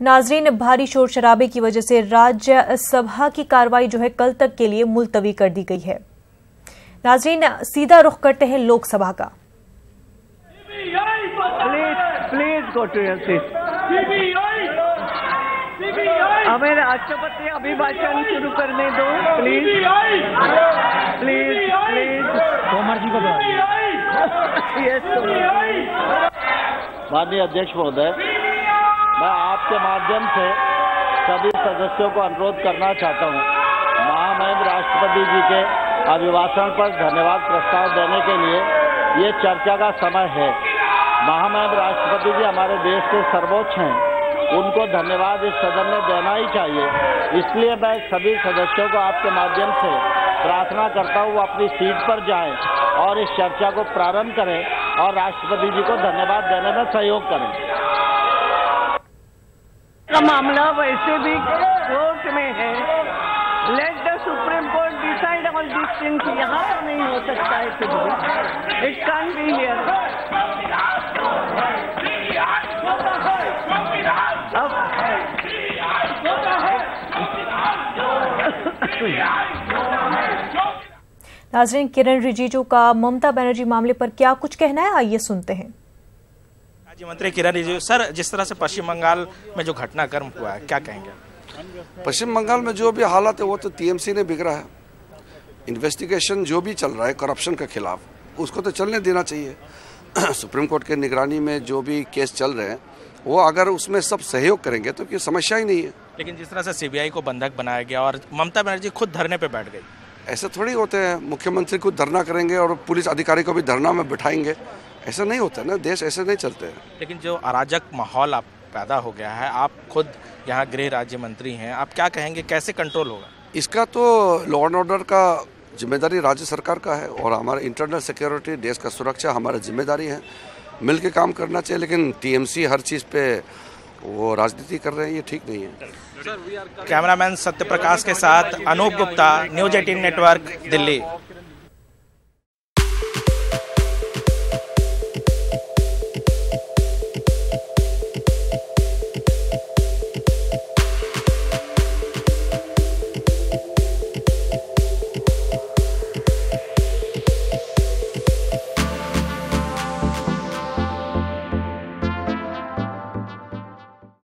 नाजरीन, भारी शोर शराबे की वजह से राज्यसभा की कार्रवाई जो है कल तक के लिए मुलतवी कर दी गई है। नाजरीन, सीधा रुख करते हैं लोकसभा का। Please go to your seat. हमें राष्ट्रपति अभिभाषण शुरू करने दो, please please please. Tomar ji को माननीय अध्यक्ष महोदय, मैं आपके माध्यम से सभी सदस्यों को अनुरोध करना चाहता हूं, महामहिम राष्ट्रपति जी के अभिभाषण पर धन्यवाद प्रस्ताव देने के लिए ये चर्चा का समय है। महामहिम राष्ट्रपति जी हमारे देश के सर्वोच्च हैं, उनको धन्यवाद इस सदन में देना ही चाहिए। इसलिए मैं सभी सदस्यों को आपके माध्यम से प्रार्थना करता हूँ वो अपनी सीट पर जाएं और इस चर्चा को प्रारंभ करें और राष्ट्रपति जी को धन्यवाद देने में सहयोग करें। का मामला वैसे भी कोर्ट में है। Let the supreme court decide all this things. यहाँ पर नहीं हो सकता है कुछ भी। It can't be here. नाज़रीन, किरण रिजिजू का ममता बनर्जी मामले पर क्या कुछ कहना है, आइए सुनते हैं। राज्य मंत्री किरण रिजिजू सर, जिस तरह से पश्चिम बंगाल में जो घटनाक्रम हुआ है, क्या कहेंगे? पश्चिम बंगाल में जो भी हालात है वो तो टीएमसी ने बिगड़ा है। इन्वेस्टिगेशन जो भी चल रहा है करप्शन के खिलाफ, उसको तो चलने देना चाहिए। सुप्रीम कोर्ट के निगरानी में जो भी केस चल रहे हैं वो अगर उसमें सब सहयोग करेंगे तो कोई समस्या ही नहीं है। लेकिन जिस तरह से सीबीआई को बंधक बनाया गया और ममता बनर्जी खुद धरने पे बैठ गई, ऐसे थोड़ी होते हैं। मुख्यमंत्री को धरना करेंगे और पुलिस अधिकारी को भी धरना में बिठाएंगे, ऐसा नहीं होता ना, देश ऐसे नहीं चलते हैं। लेकिन जो अराजक माहौल आप पैदा हो गया है, आप खुद यहाँ गृह राज्य मंत्री हैं, आप क्या कहेंगे, कैसे कंट्रोल होगा? इसका तो लॉ एंड ऑर्डर का जिम्मेदारी राज्य सरकार का है और हमारा इंटरनल सिक्योरिटी, देश का सुरक्षा हमारा जिम्मेदारी है। मिल के काम करना चाहिए, लेकिन टीएमसी हर चीज़ पे वो राजनीति कर रहे हैं, ये ठीक नहीं है। कैमरामैन सत्य प्रकाश के साथ अनूप गुप्ता, न्यूज़ 18 नेटवर्क, दिल्ली।